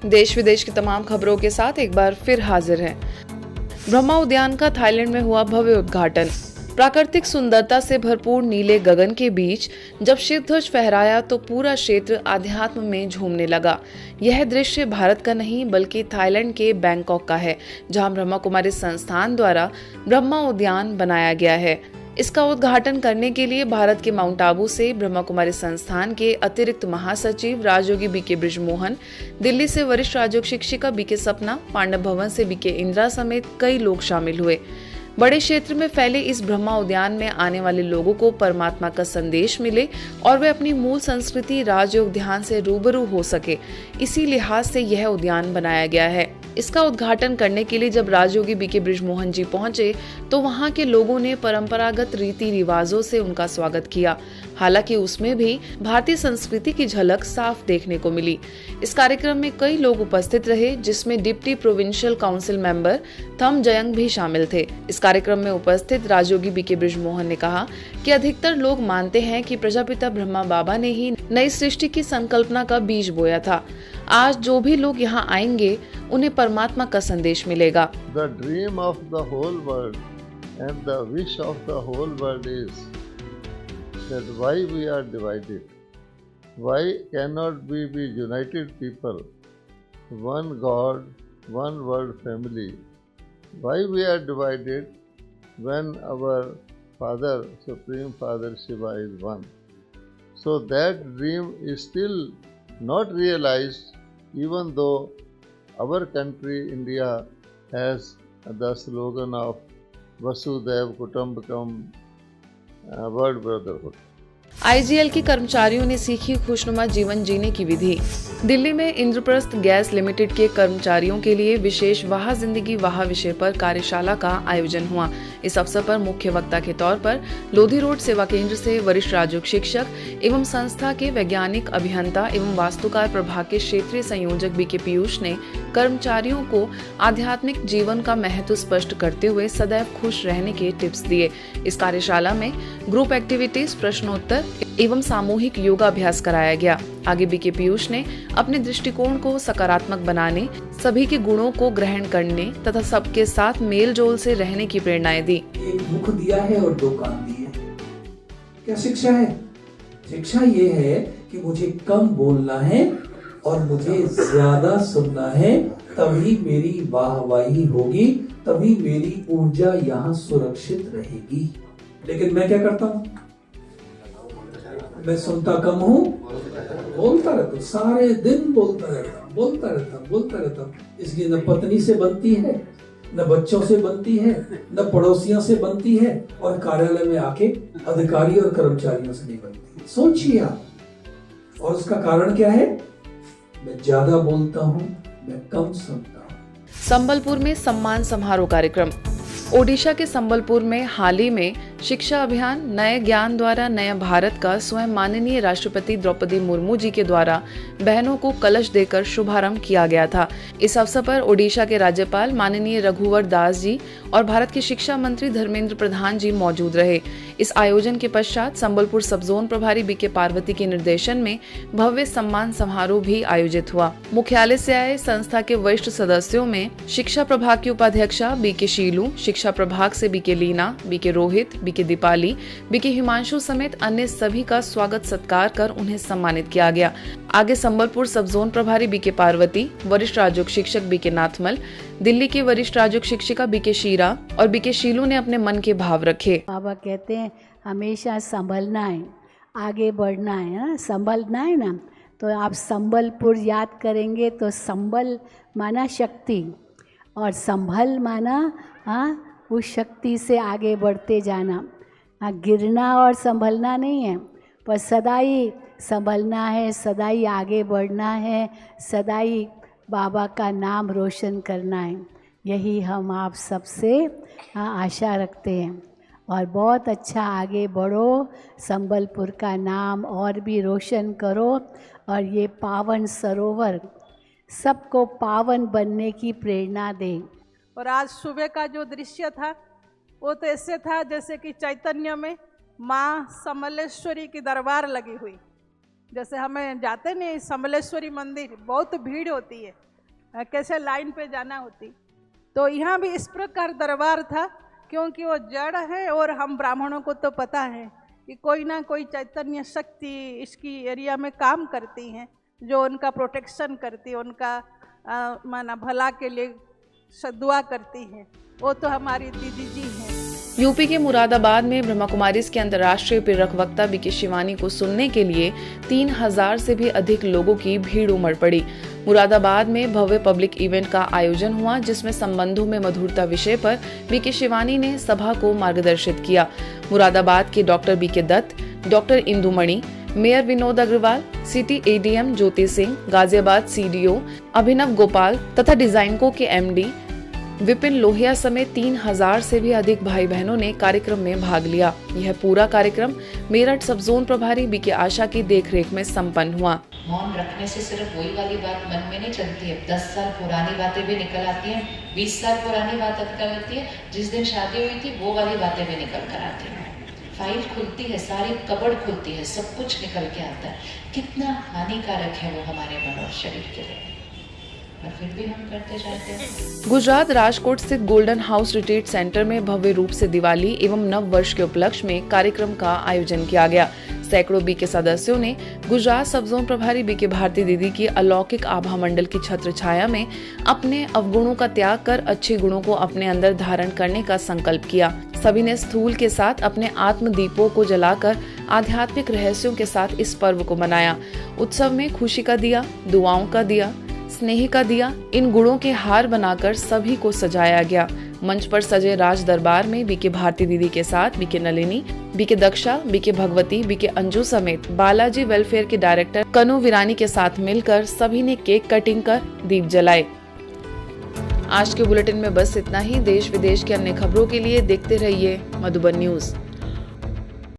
देश विदेश की तमाम खबरों के साथ एक बार फिर हाजिर हैं। ब्रह्मा उद्यान का थाईलैंड में हुआ भव्य उद्घाटन। प्राकृतिक सुंदरता से भरपूर नीले गगन के बीच जब शिव ध्वज फहराया तो पूरा क्षेत्र आध्यात्म में झूमने लगा। यह दृश्य भारत का नहीं बल्कि थाईलैंड के बैंकॉक का है, जहां ब्रह्मा कुमारी संस्थान द्वारा ब्रह्मा उद्यान बनाया गया है। इसका उद्घाटन करने के लिए भारत के माउंट आबू से ब्रह्मा कुमारी संस्थान के अतिरिक्त महासचिव राजयोगी बीके बृजमोहन, दिल्ली से वरिष्ठ राजयोग शिक्षिका बीके सपना, पांडव भवन से बीके इंदिरा समेत कई लोग शामिल हुए। बड़े क्षेत्र में फैले इस ब्रह्मा उद्यान में आने वाले लोगों को परमात्मा का संदेश मिले और वे अपनी मूल संस्कृति राजयोग ध्यान से रूबरू हो सके, इसी लिहाज से यह उद्यान बनाया गया है। इसका उद्घाटन करने के लिए जब राजयोगी बीके बृजमोहन जी पहुंचे तो वहां के लोगों ने परंपरागत रीति रिवाजों से उनका स्वागत किया। हालांकि उसमें भी भारतीय संस्कृति की झलक साफ देखने को मिली। इस कार्यक्रम में कई लोग उपस्थित रहे, जिसमें डिप्टी प्रोविंशियल काउंसिल मेंबर थम जयंग भी शामिल थे। इस कार्यक्रम में उपस्थित राजयोगी बीके बृजमोहन ने कहा कि अधिकतर लोग मानते हैं कि प्रजापिता ब्रह्मा बाबा ने ही नई सृष्टि की संकल्पना का बीज बोया था। आज जो भी लोग यहाँ आएंगे उन्हें परमात्मा का संदेश मिलेगा। The dream of the whole world and the wish of the whole world is that why we are divided? Why cannot we be united people, one God, one world family? Why we are divided when our Father, Supreme Father Shiva is one? So that dream is still not realized, even though our country, India, has the slogan of Vasudhaiv Kutumbakam, World Brotherhood. IGL के कर्मचारियों ने सीखी खुशनुमा जीवन जीने की विधि। दिल्ली में Indraprastha gas limited के कर्मचारियों के लिए विशेष वाह जिंदगी वाह विषय पर कार्यशाला का आयोजन हुआ। इस अवसर पर मुख्य वक्ता के तौर पर लोधी रोड सेवा केंद्र से वरिष्ठ राजयोग शिक्षक एवं संस्था के वैज्ञानिक अभियंता एवं वास्तुकार प्रभाग के क्षेत्रीय संयोजक बीके पीयूष ने कर्मचारियों को आध्यात्मिक जीवन का महत्व स्पष्ट करते हुए सदैव खुश रहने के टिप्स दिए। इस कार्यशाला में ग्रुप एक्टिविटीज, प्रश्नोत्तर एवं सामूहिक योगा अभ्यास कराया गया। आगे बीके पीयूष ने अपने दृष्टिकोण को सकारात्मक बनाने, सभी के गुणों को ग्रहण करने तथा सबके साथ मेल जोल से रहने की प्रेरणाएं दी। एक मुख दिया है और दो कान दिए। क्या शिक्षा है? शिक्षा ये है कि मुझे कम बोलना है और मुझे ज्यादा सुनना है, तभी मेरी वाहवाही होगी, तभी मेरी ऊर्जा यहाँ सुरक्षित रहेगी। लेकिन मैं क्या करता हूँ? मैं सुनता कम हूँ, बोलता रहता हूँ, सारे दिन बोलता रहता हूँ। इसलिए न पत्नी से बनती है, न बच्चों से बनती है, न पड़ोसियों से बनती है, और कार्यालय में आके अधिकारी और कर्मचारियों से नहीं बनती। सोचिए आप। और उसका कारण क्या है? मैं ज्यादा बोलता हूँ, मैं कम सुनता हूँ। संबलपुर में सम्मान समारोह कार्यक्रम। ओडिशा के संबलपुर में हाल ही में शिक्षा अभियान नए ज्ञान द्वारा नया भारत का स्वयं माननीय राष्ट्रपति द्रौपदी मुर्मू जी के द्वारा बहनों को कलश देकर शुभारंभ किया गया था। इस अवसर पर ओडिशा के राज्यपाल माननीय रघुवर दास जी और भारत के शिक्षा मंत्री धर्मेंद्र प्रधान जी मौजूद रहे। इस आयोजन के पश्चात संबलपुर सब जोन प्रभारी बीके पार्वती के निर्देशन में भव्य सम्मान समारोह भी आयोजित हुआ। मुख्यालय से आए संस्था के वरिष्ठ सदस्यों में शिक्षा प्रभाग की उपाध्यक्षा बीके शीलू, शिक्षा प्रभाग से BK Leena, BK Rohit, BK Deepali, BK Himanshu समेत अन्य सभी का स्वागत सत्कार कर उन्हें सम्मानित किया गया। आगे संबलपुर सब जोन प्रभारी बीके पार्वती, वरिष्ठ राजयोग शिक्षक बीके नाथमल, दिल्ली की वरिष्ठ राजयोग शिक्षिका बीके शीरा और बीके शीलू ने अपने मन के भाव रखे। बाबा कहते हैं हमेशा संभलना है, आगे बढ़ना है, संभलना है ना। तो आप संबलपुर याद करेंगे तो संबल माना शक्ति और संभल माना उस शक्ति से आगे बढ़ते जाना। गिरना और संभलना नहीं है, पर सदाई संभलना है, सदाई आगे बढ़ना है, सदाई बाबा का नाम रोशन करना है। यही हम आप सबसे आशा रखते हैं और बहुत अच्छा आगे बढ़ो, संबलपुर का नाम और भी रोशन करो और ये पावन सरोवर सबको पावन बनने की प्रेरणा दे। और आज सुबह का जो दृश्य था वो तो ऐसे था जैसे कि चैतन्य में माँ समलेश्वरी की दरबार लगी हुई। जैसे हमें जाते नहीं समलेश्वरी मंदिर, बहुत भीड़ होती है, कैसे लाइन पे जाना होती। तो यहाँ भी इस प्रकार दरबार था, क्योंकि वो जड़ है और हम ब्राह्मणों को तो पता है कि कोई ना कोई चैतन्य शक्ति इसकी एरिया में काम करती हैं, जो उनका प्रोटेक्शन करती है, उनका माना भला के लिए दुआ करती है। वो तो हमारी दीदी जी हैं। यूपी के मुरादाबाद में ब्रह्मा कुमारीज के अंतर्राष्ट्रीय प्रेरक वक्ता बीके शिवानी को सुनने के लिए 3000 से भी अधिक लोगों की भीड़ उमड़ पड़ी। मुरादाबाद में भव्य पब्लिक इवेंट का आयोजन हुआ, जिसमें संबंधों में मधुरता विषय पर बीके शिवानी ने सभा को मार्गदर्शित किया। मुरादाबाद के doctor BK Dutt, doctor Indumani, mayor Vinod Agarwal, city ADM Jyoti Singh, Ghaziabad CDO Abhinav Gopal तथा डिजाइनको के एमडी विपिन लोहिया समेत 3000 से भी अधिक भाई बहनों ने कार्यक्रम में भाग लिया। यह पूरा कार्यक्रम मेरठ सब जोन प्रभारी बीके आशा की देखरेख में संपन्न हुआ। मौन रखने से सिर्फ वही वाली बात मन में नहीं चलती है, 10 साल पुरानी बातें भी निकल आती हैं, 20 साल पुरानी बात निकल आती है, जिस दिन शादी हुई थी वो वाली बातें भी निकल कर आती हैं। फाइल खुलती है, सारी कबड़ खुलती है, सब कुछ निकल के आता है। कितना हानिकारक है वो हमारे मन और शरीर के लिए, और फिर भी हम करते जाते हैं। गुजरात राजकोट स्थित गोल्डन हाउस रिट्रीट सेंटर में भव्य रूप से दिवाली एवं नव वर्ष के उपलक्ष्य में कार्यक्रम का आयोजन किया गया। सैकड़ों बीके सदस्यों ने गुजरात सब जोन प्रभारी बीके भारती दीदी की अलौकिक आभा मंडल की छत्र छाया में अपने अवगुणों का त्याग कर अच्छे गुणों को अपने अंदर धारण करने का संकल्प किया। सभी ने स्थूल के साथ अपने आत्म दीपों को जलाकर आध्यात्मिक रहस्यों के साथ इस पर्व को मनाया। उत्सव में खुशी का दिया, दुआओं का दिया, स्नेह का दिया, इन गुणों के हार बनाकर सभी को सजाया गया। मंच पर सजे राज दरबार में बीके भारती दीदी के साथ BK Nalini, BK Daksha, BK Bhagwati, BK Anju समेत बालाजी वेलफेयर के डायरेक्टर कनु विरानी के साथ मिलकर सभी ने केक कटिंग कर दीप जलाए। आज के बुलेटिन में बस इतना ही। देश विदेश की अन्य खबरों के लिए देखते रहिए मधुबन न्यूज।